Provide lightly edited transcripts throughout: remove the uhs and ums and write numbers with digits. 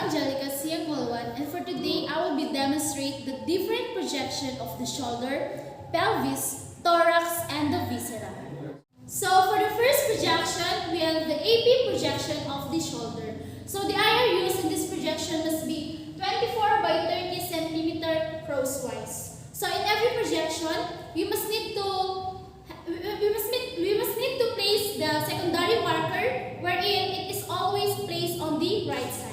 Angelica, and for today I will be demonstrate the different projection of the shoulder, pelvis, thorax, and the viscera. So for the first projection, we have the AP projection of the shoulder. So the area used in this projection must be 24 by 30 centimeter crosswise. So in every projection, we must need to place the secondary marker wherein it is always placed on the right side.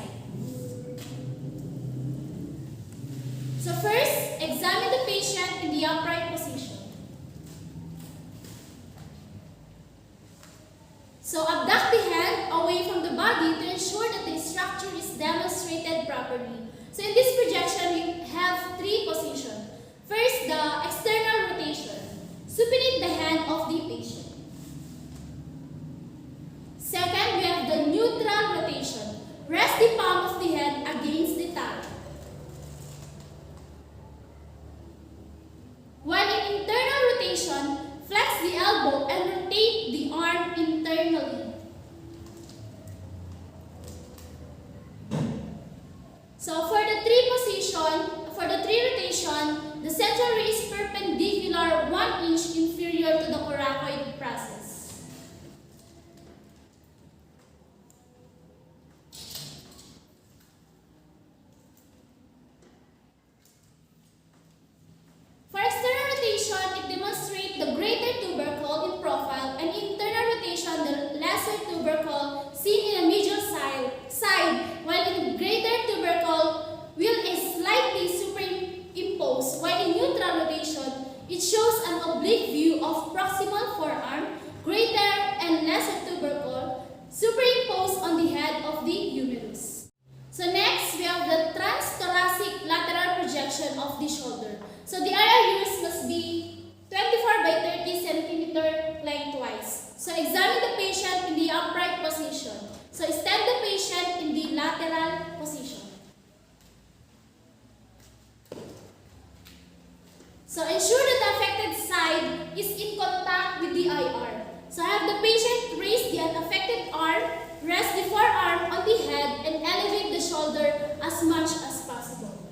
So first, examine the patient in the upright position. So abduct the hand away from the body to ensure that the structure is demonstrated properly. So in this projection, we have three positions. First, the external rotation. Supinate the hand of the patient. Second, we have the neutral rotation. Rest the palm of the hand against the thigh. While in internal rotation, flex the elbow and rotate the arm internally. So for the three rotation, the central ray is perpendicular 1 inch inferior to the coracoid process. For external rotation, it demonstrates the greater tubercle in profile, and internal rotation, the lesser tubercle seen in a medial side, while in greater tubercle will is slightly superimposed, while in neutral rotation, it shows an oblique view of proximal forearm, greater and lesser tubercle, superimposed on the head of the humerus. So next, we have the transthoracic lateral projection of the shoulder. So the area used must be 24 by 30 centimeter lengthwise. So examine the patient in the upright position. So stand the patient in the lateral position. So ensure that the affected side is in contact with the IR. So have the patient raise the unaffected arm, rest the forearm on the head, and elevate the shoulder as much as possible.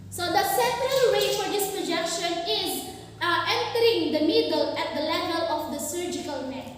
So the central ray for this projection is entering the middle at the level of the surgical neck.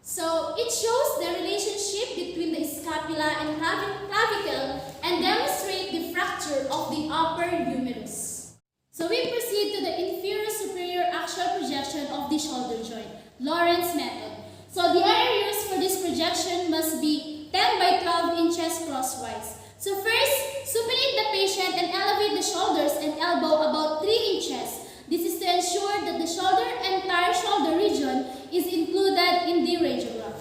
So it shows the relationship between the scapula and clavicle and demonstrates the fracture of the upper humerus. So we proceed to the inferior superior axial projection of the shoulder joint, Lawrence method. So the area used for this projection must be 10 by 12 inches crosswise. So first, supinate the patient and elevate the shoulders and elbow about 3 inches. This is to ensure that the entire shoulder region is included in the radiograph.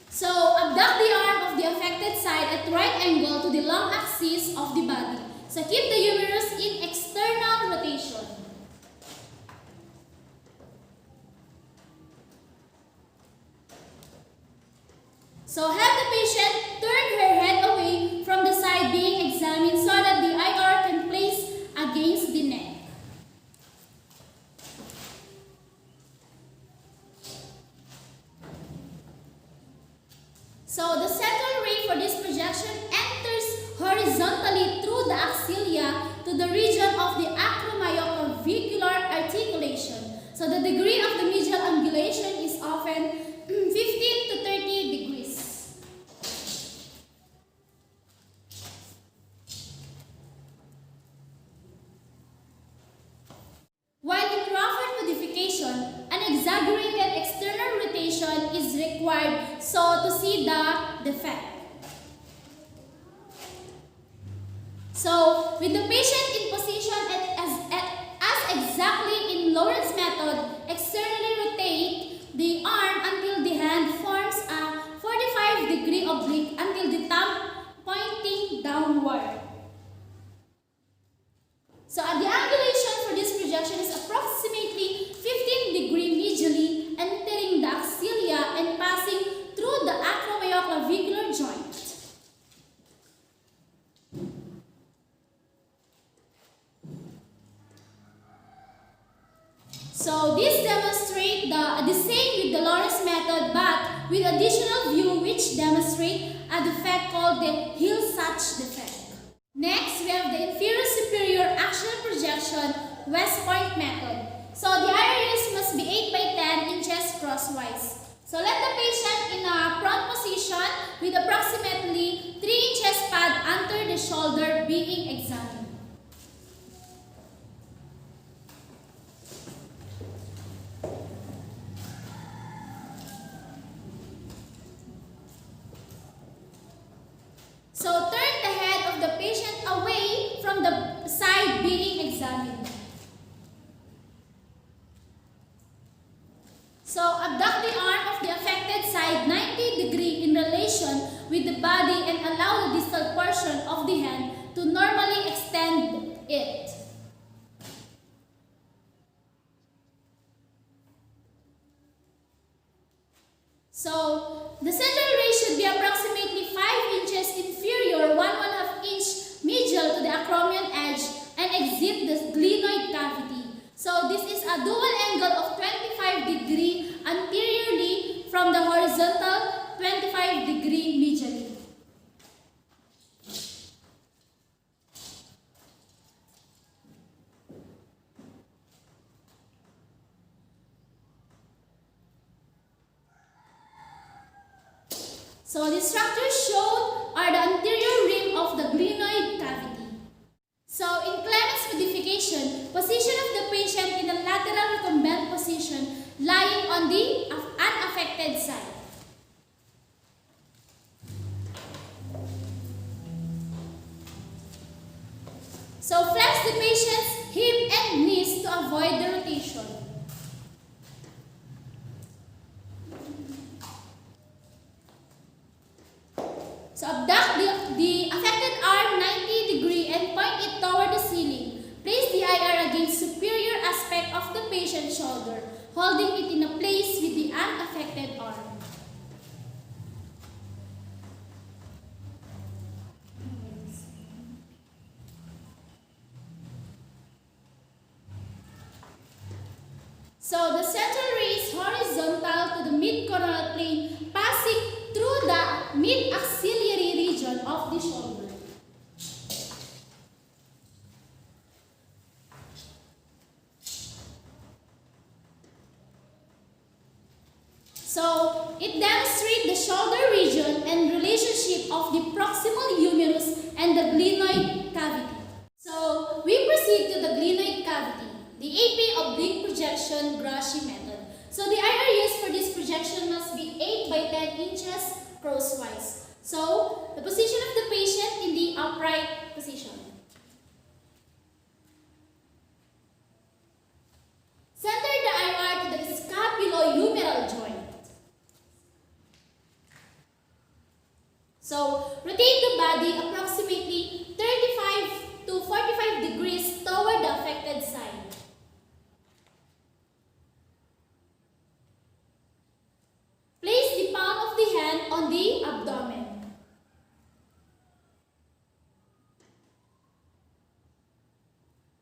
So abduct the arm of the affected side at right angle to the long axis of the body. So keep the humerus in external rotation. So have the patient turn her head away from the side being examined so that the IR can place against the neck. So the central ray for this projection enters horizontally through the axilla to the region of the acromyoclavicular articulation. So the degree of the medial angulation is often 15 to 30 degrees. While in Crawford modification, an exaggerated external rotation is required so to see the defect. So, with the patient in position as exactly in Lawrence method, externally rotate the arm until the hand forms a 45-degree oblique until the thumb pointing downward. So, the angulation for this projection is approximately 15 degrees medially entering the axilla So this demonstrates the same with the Lawrence method, but with additional view which demonstrate a defect called the Hill-Sachs defect. Next, we have the inferior superior axial projection West Point method. So the IRS must be 8 by 10 inches crosswise. So let the patient in a prone position with approximately 3 inches pad under the shoulder being examined. So turn the head of the patient away from the side being examined. So abduct the arm of the affected side 90 degrees in relation with the body and allow the distal portion of the hand to normally extend it. So the central raise should be approximately 5 inches inferior, 1½ inch medial to the acromion edge and exit the glenoid cavity. So this is a dual angle of 25 degrees anteriorly from the horizontal, 25 degrees medially. So the structures shown are the anterior rim of the glenoid cavity. So in Clemens modification, position of the patient in a lateral recumbent position lying on the unaffected side. So flex the patient's hip and knees to avoid the rotation. So abduct the affected arm 90 degrees and point it toward the ceiling. Place the IR against superior aspect of the patient's shoulder, holding it in a place with the unaffected arm. So the central ray is horizontal to the mid-coronal plane, passing through the mid-axillary region of the shoulder. So it demonstrates the shoulder region and relationship of the proximal humerus and the glenoid cavity. So we proceed to the glenoid cavity, the AP oblique projection Grassi method. So the IR used for this projection must be 8 by 10 inches crosswise. So the position of the patient in the upright position. Center the IR to the scapulohumeral joint. So rotate the body approximately 35 to 45 degrees toward the affected side. Place the palm of the hand on the abdomen.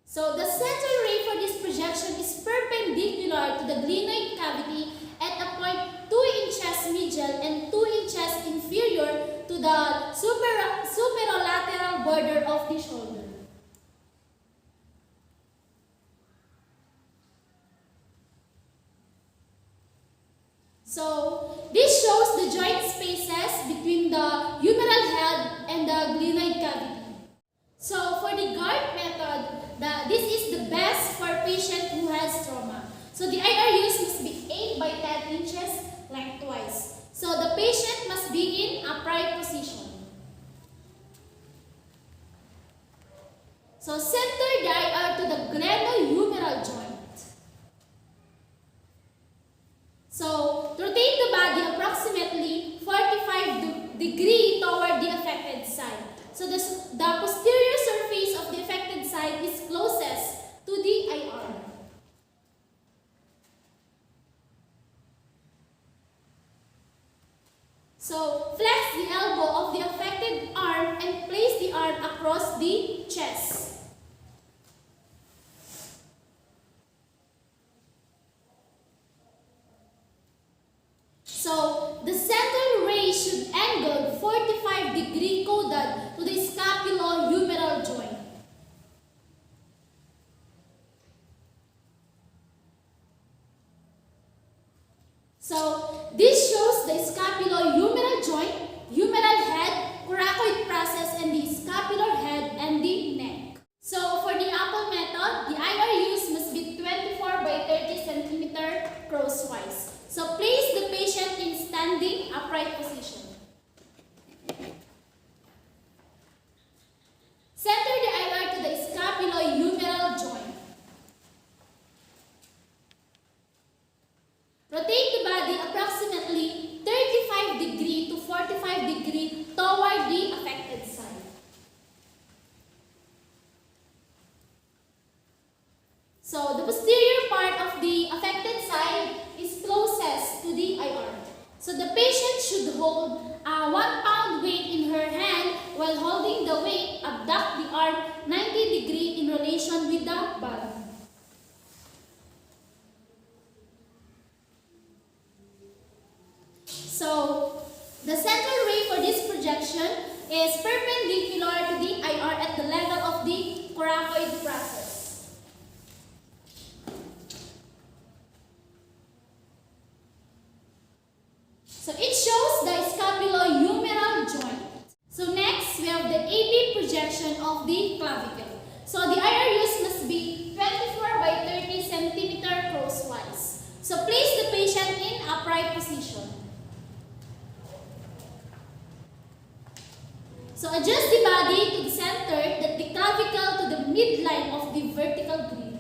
So the central ray for this projection is perpendicular to the glenoid cavity at a point 2 inches medial and 2 inches inferior to the superolateral border of the shoulder. So this shows the joint spaces between the humeral head and the glenoid cavity. So for the guard method, this is the best for patient who has trauma. So the IR use must be 8 by 10 inches lengthwise. So the patient must be in upright position. So center the IR to the glenohumeral joint. So rotate the body approximately 45 degrees toward the affected side. So the posterior surface of the affected side is closest to the IR. So flex the elbow of the affected arm and place the arm across the chest. So this shows the scapulohumeral joint, humeral head, coracoid process, and the scapular head and the neck. So for the apple method, the IR used must be 24 by 30 centimeter crosswise. So place the patient in standing upright position. Center the IR to the scapulohumeral joint. Rotate the body approximately 35 degree to 45 degree toward the affected side. So the posterior part of the affected side is closest to the IR. So the patient should hold a 1 pound weight in her hand. While holding the weight, abduct the arm 90 degree in relation with the body. So the central ray for this projection is perpendicular to the IR at the level of the coracoid process. So it shows the scapulohumeral joint. So next, we have the AP projection of the clavicle. So the IR use must be 24 by 30 centimeter crosswise. So place the patient in upright position. So adjust the body to the center, that the clavicle to the midline of the vertical grid.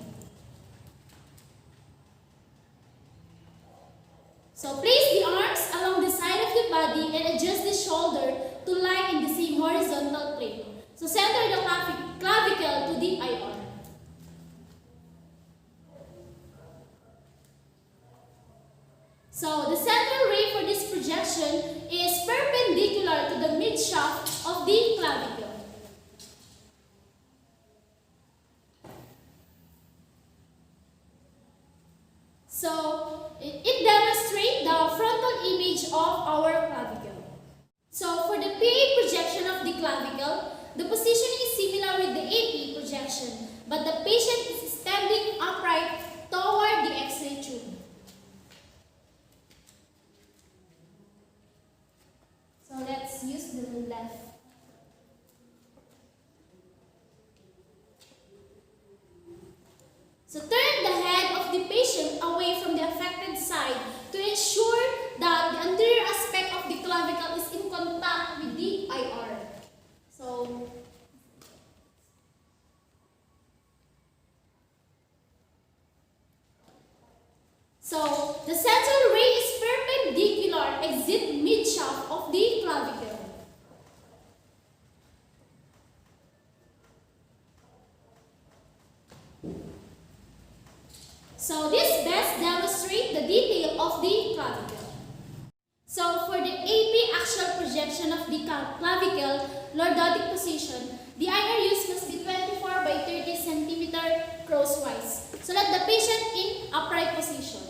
So place the arms along the side of the body and adjust the shoulder to lie in the same horizontal plane. So center the clavicle to the IR. So the central ray for this projection is perpendicular to the midshaft of the clavicle. So it demonstrates the frontal image of our clavicle. So for the PA projection of the clavicle, the position is similar with the AP projection, but the patient is standing upright toward the X-ray tube. So let's use the left. So turn the head of the patient away from the affected side to ensure that the anterior aspect of the clavicle is in contact with the IR. So the central ray is perpendicular exit midshaft of the clavicle. So this best demonstrates the detail of the clavicle. So for the AP axial projection of the clavicle, lordotic position, the IR use must be 24 by 30 centimeter crosswise. So let the patient in upright position.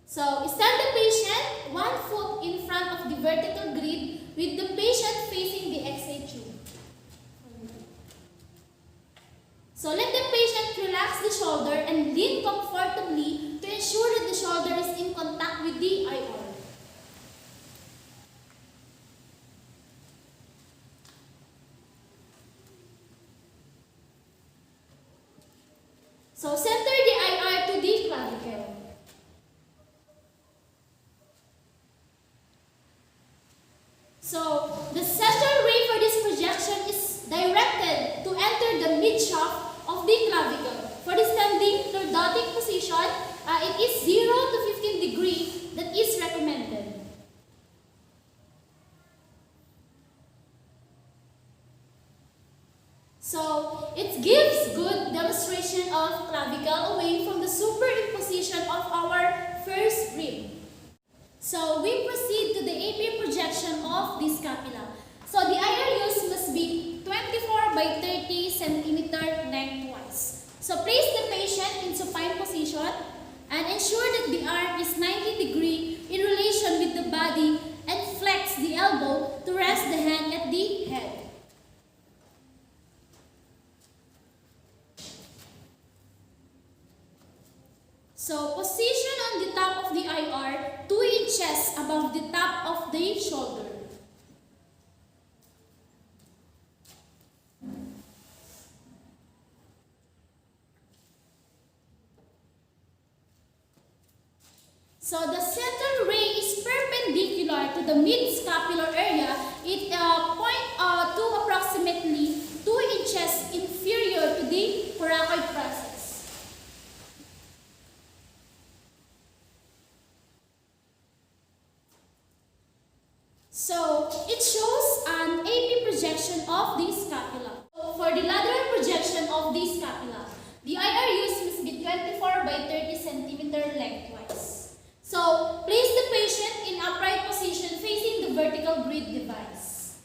So stand the patient 1 foot in front of the vertical grid with the patient facing the X-ray tube. So let the patient relax the shoulder and lean comfortably to ensure that the shoulder is in contact with the IR. So center the IR to the clavicle. So the central ray for this projection is directed to enter the midshaft of the clavicle. For the standing lordotic position, it is 0 to 15 degrees that is recommended. So it gives good demonstration of clavicle away from the superimposition of our first rib. So we proceed to the AP projection of the scapula. So the IR use must be 24 by 30 centimeter lengthwise. So place the patient in supine position and ensure that the arm is 90 degrees in relation with the body and flex the elbow to rest the hand at the head. So, position on the top of the IR 2 inches above the top of the shoulder. So, the central ray is perpendicular to the mid-scapular area. It points to approximately 2 inches inferior to the coracoid process. So, it shows an AP projection of the scapula. So, for the lateral projection of the scapula, the IR used must be 24 by 30 cm lengthwise. So, place the patient in upright position facing the vertical grid device.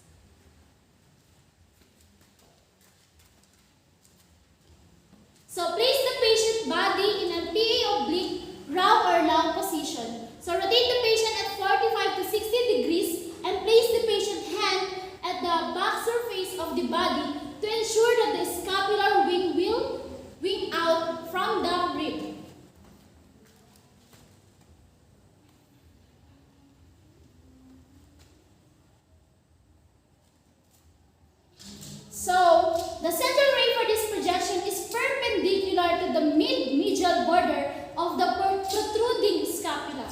So, place the patient body in a PA oblique, round or long position. So, rotate the patient at 45 to 60 degrees and place the patient hand at the back surface of the body to ensure that the scapular wing will wing out from the rib. So, the central ray for this projection is perpendicular to the mid-medial border of the protruding scapula.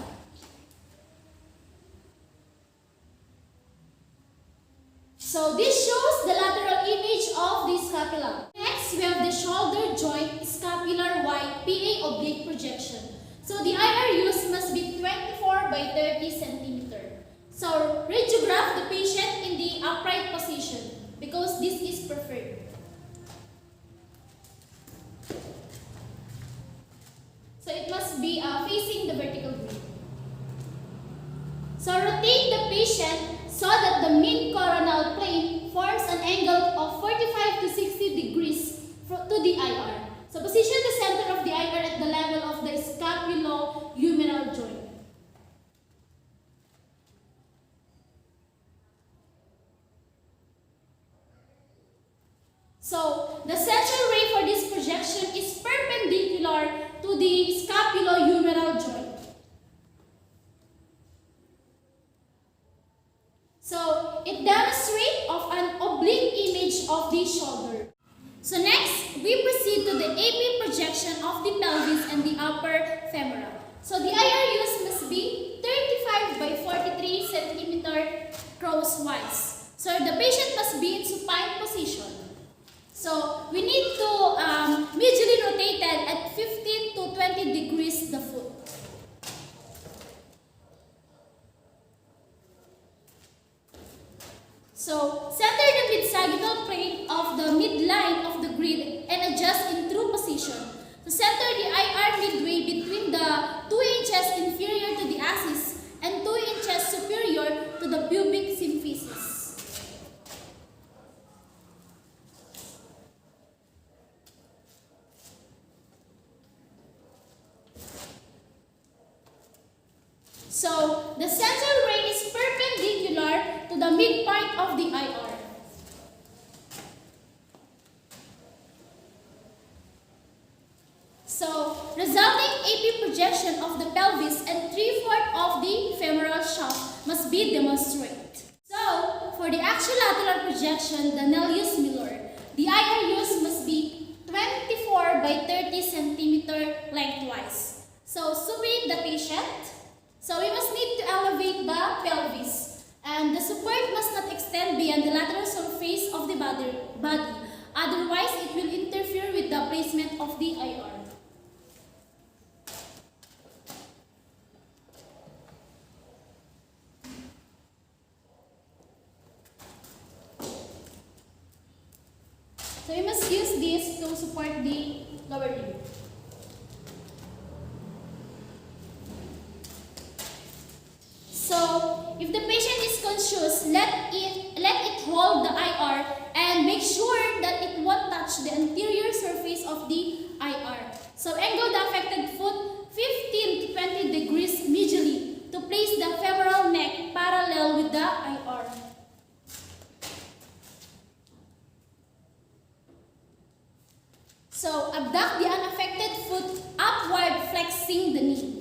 So, this shows the lateral image of the scapula. Next, we have the shoulder joint scapular wide PA oblique projection. So, the IR used must be 24 by 30 cm. So, radiograph the patient in the upright position, because this is preferred. So it must be facing the vertical grid. So rotate the patient so that the mid-coronal plane forms an angle of 45 to 60 degrees to the IR. So position the center of the IR at the level of the scapulo-humeral joint. So, the central ray for this projection is perpendicular to the scapulo-humeral joint. So, it demonstrates of an oblique image of the shoulder. So, next, we proceed to the AP projection of the pelvis and the upper femoral. So, the IR use must be 35 by 43 cm crosswise. So, the patient must be in supine position. So, we need to medially rotate at 15 to 20 degrees the foot. So, center the mid-sagittal plane of the midline of the grid and adjust in true position. So, center the IR midway between the 2 inches inferior to the axis and 2 inches superior to the pubic symphysis. So, the central ray is perpendicular to the midpoint of the IR. So, resulting AP projection of the pelvis and 3/4 of the femoral shaft must be demonstrated. So, for the axiolateral projection, the Nelius-Miller, the IR use must be 24 by 30 cm lengthwise. So, supinate the patient. So, we must need to elevate the pelvis, and the support must not extend beyond the lateral surface of the body. Otherwise, it will interfere with the placement of the IR. So, we must use this to support the lower limb. So, if the patient is conscious, let it hold the IR and make sure that it won't touch the anterior surface of the IR. So, angle the affected foot 15 to 20 degrees medially to place the femoral neck parallel with the IR. So, abduct the unaffected foot up upward flexing the knee.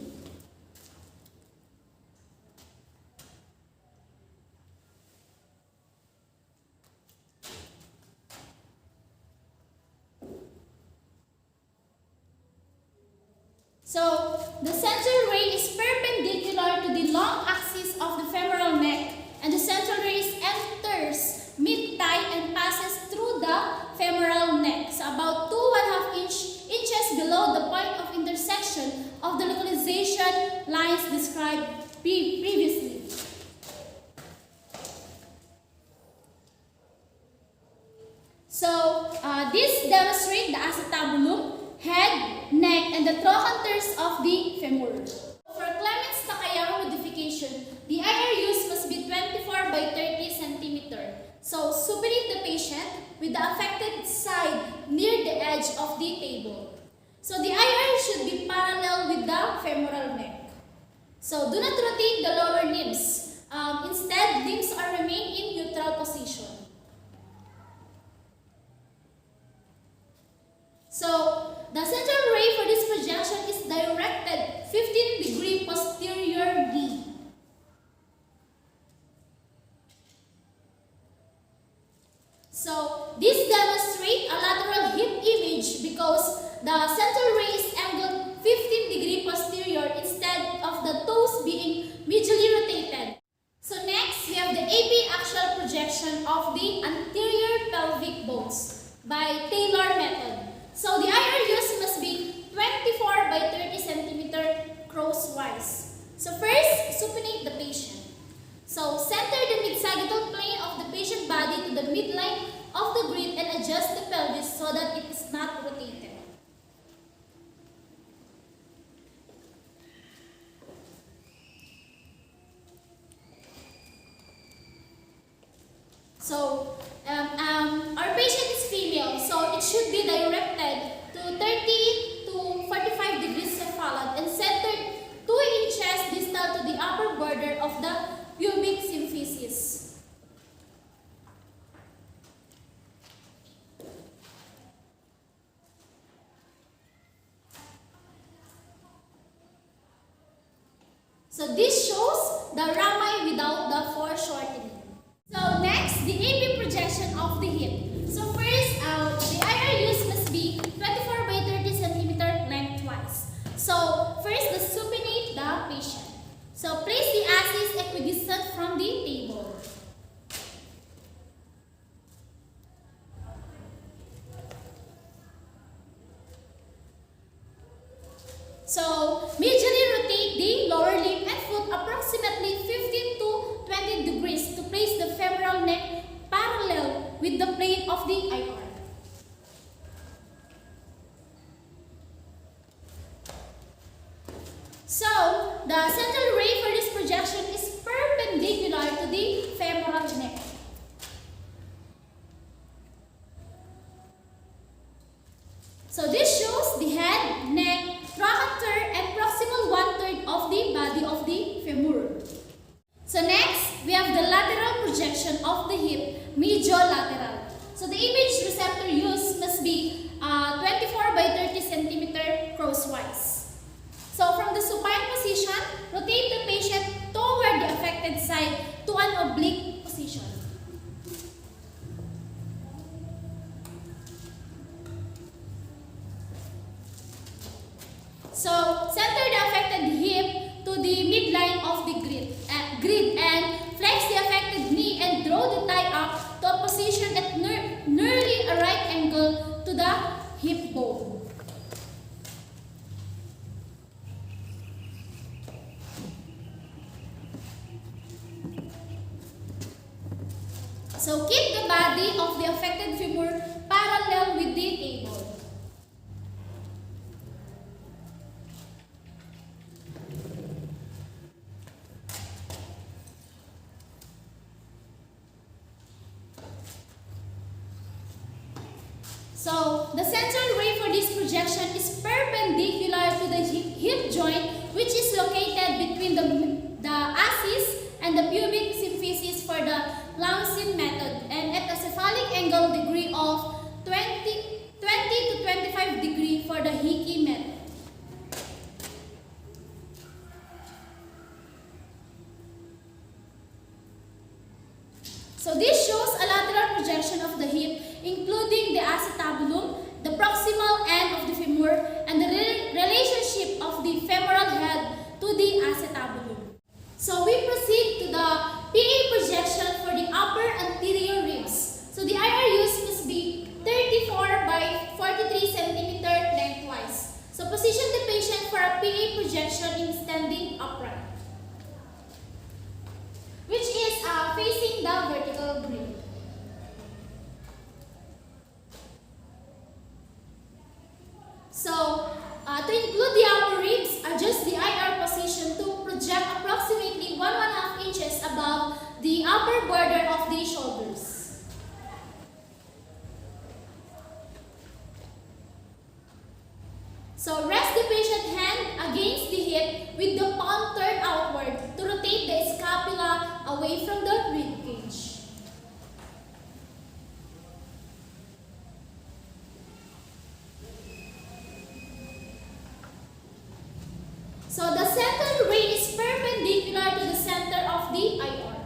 So, the central ray is perpendicular to the long axis of the femoral neck, and the central ray enters mid-thigh and passes through the femoral neck, so about 2.5 inches below the point of intersection of the localization lines described previously. So, this demonstrates the acetabulum, head, neck, and the trochanters of the femur. For Clemens-Takayama modification, the IR used must be 24 by 30 cm. So, supinate the patient with the affected side near the edge of the table. So, the IR should be parallel with the femoral neck. So, do not rotate the lower limbs. Instead, limbs are remain in neutral position. So, the central ray for this projection is directed 15 degrees posteriorly. So, this demonstrates a lateral hip image because the central ray is angled 15 degrees posterior instead of the toes being medially rotated. So, next, we have the AP axial projection of the anterior pelvic bones by Taylor method. So, the IR used must be 24 by 30 cm crosswise. So, first, supinate the patient. So, center the mid-sagittal plane of the patient body to the midline of the grid and adjust the pelvis so that it is not rotated. So, our patient is female, so it should be directed to 30 to 45 degrees cephalad and centered 2 inches distal to the upper border of the pubic symphysis. So, this shows the rami without the foreshortening. So, next, the AP projection of the hip. So, first, the IR used must be 24 by 30 cm lengthwise. So, first, the supinate the patient. So, place the axis equidistant from the table. So, medially rotate the lower limb and foot approximately 15 to 20 degrees to place the femoral neck parallel with the plane of the IR. So, the central ray for this projection is perpendicular to the femoral neck. So, this shows the head, neck, trochanter, and proximal 1/3 of the body of the femur. So, next, we have the lateral projection of the hip, mediolateral. So, the image receptor used must be 24 by 30 cm crosswise. So, from the supine position, rotate the patient toward the affected side to an oblique position. So, center the affected hip to the midline of the grid and flex the affected knee and draw the thigh up to a position at nearly a right angle to the hip bone. So, keep the body of the affected femur parallel with the table. So, the central ray for this projection is perpendicular to the hip joint, which is located between the axis and the pubic symphysis for the Lawson method, and at a cephalic angle degree of 20 to 25 degree for the Hickey method. projection in standing upright, which is facing the vertical grid. So, to include the upper ribs, adjust the IR position to project approximately 1.5 inches above the upper border of the shoulders. So, rest the patient hand against the hip with the palm turned outward to rotate the scapula away from the rib cage. So, the central ray is perpendicular to the center of the IR.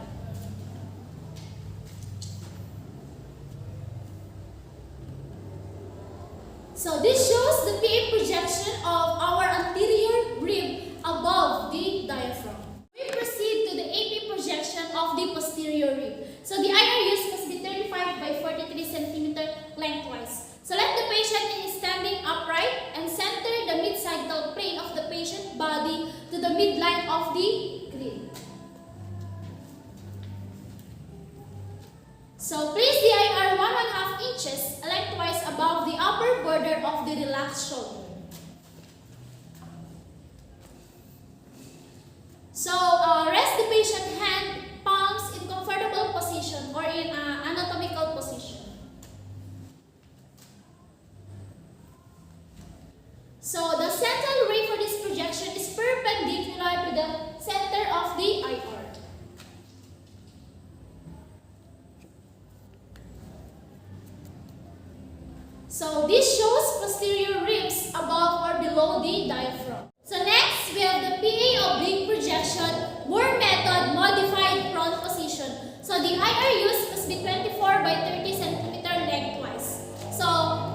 So, this shows the PA projection of our anterior rib above the diaphragm. We proceed to the AP projection of the posterior rib. So, the IR use must be 35 by 43 cm lengthwise. So, let the patient is standing upright and center the mid-sagittal plane of the patient body to the midline of the grid. So, place the IR 1.5 inches lengthwise above the upper border of the relaxed shoulder. So, rest the patient hand palms in comfortable position or in anatomical position. So, the central ray for this projection is perpendicular to the center of the IR. So, this shows posterior ribs above or below the diaphragm. So, next, we have the PA oblique projection, Moore method, modified prone position. So, the IR use must be 24 by 30 cm lengthwise. So,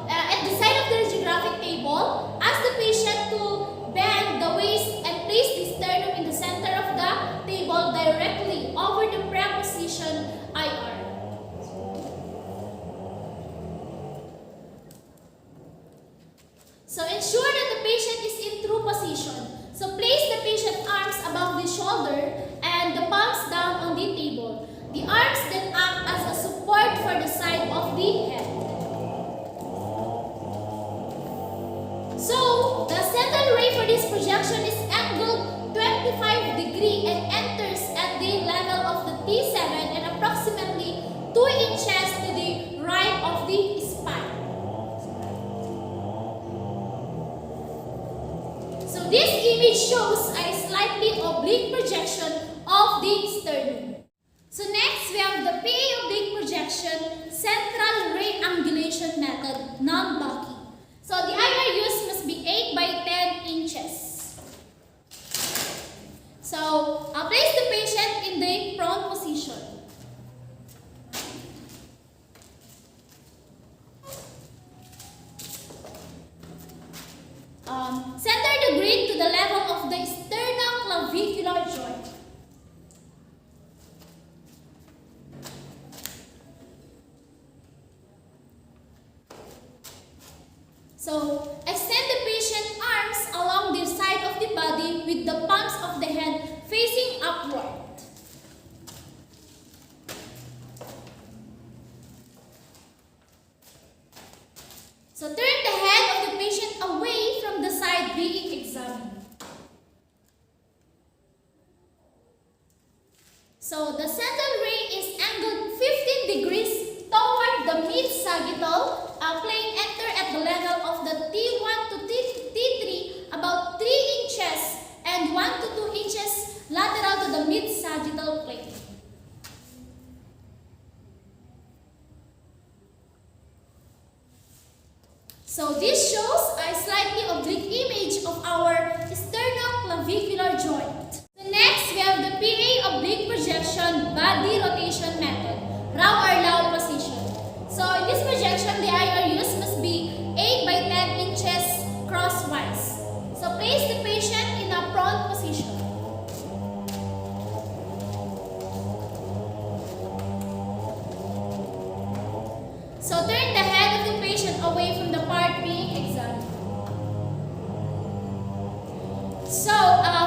at the side of the radiographic table, ask the patient to bend the waist and place the sternum in the center of the table directly over the preposition IR. So, ensure that the patient is in true position. So, place the patient arms above the shoulder and the palms down on the table. The arms then act as a support for the side of the head. So, the central ray for this projection is angled 25 degrees and enters at the level of the T7 and approximately 2 inches to the right of the spine. So, this image shows a slightly oblique projection of the sternum. So, next we have the PA oblique projection, central ray angulation method, non-bucky. So, the IR use must be 8 by 10 inches. So, place the patient in the prone position. Center the grid to the level of the sternoclavicular joint. So, extend the patient arms along the side of the body with the palms of the hand facing upward. So, turn the head of the patient away from the side being examined. So, the central ray is angled 15 degrees toward the mid-sagittal plane. Enter at the level of the T1 to T3 about 3 inches and 1 to 2 inches lateral to the mid-sagittal plane. So, this shows a slightly oblique image of our sternoclavicular joint. So, next, we have the PA oblique projection,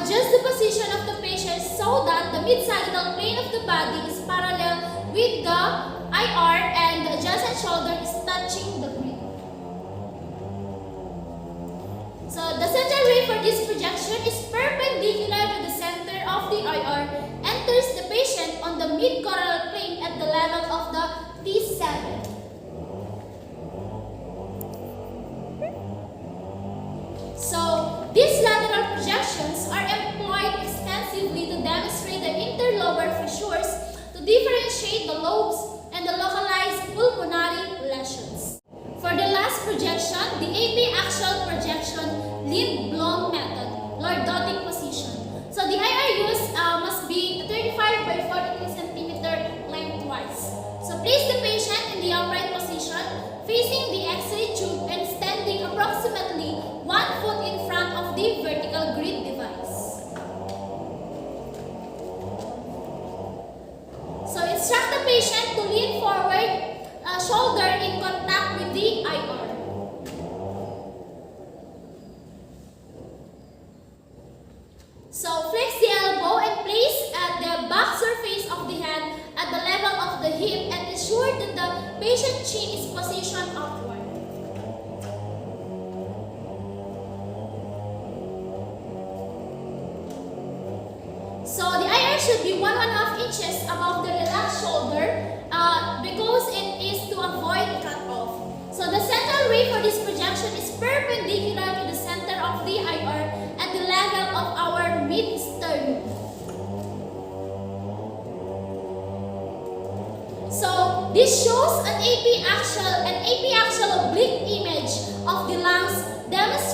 adjust the position of the patient so that the mid-sagittal plane of the body is parallel with the IR and the adjacent shoulder is touching the grid. So the central ray for this projection is perpendicular to the center of the IR, enters the patient on the mid-coronal plane at the level of the T7. So these lateral projections are employed extensively to demonstrate the interlobar fissures, to differentiate the lobes, and the localized pulmonary lesions. For the last projection, the AP-axial projection Lindblom method, lordotic position. So the IR used must be 35 by 43 cm lengthwise. So place the patient in the upright position, facing the X-ray tube and standing approximately 1 foot in front of the vertical grid device. So instruct the patient to lean forward, shoulder in contact with the IR. So flex the elbow and place the back surface of the hand at the level of the hip and ensure that the patient chin is positioned upward. So the IR should be 1.5 inches above the relaxed shoulder because it is to avoid cut-off. So the central ray for this projection is perpendicular to the center of the IR at the level of our mid-sternum. So this shows an AP-axial oblique image of the lungs demonstrating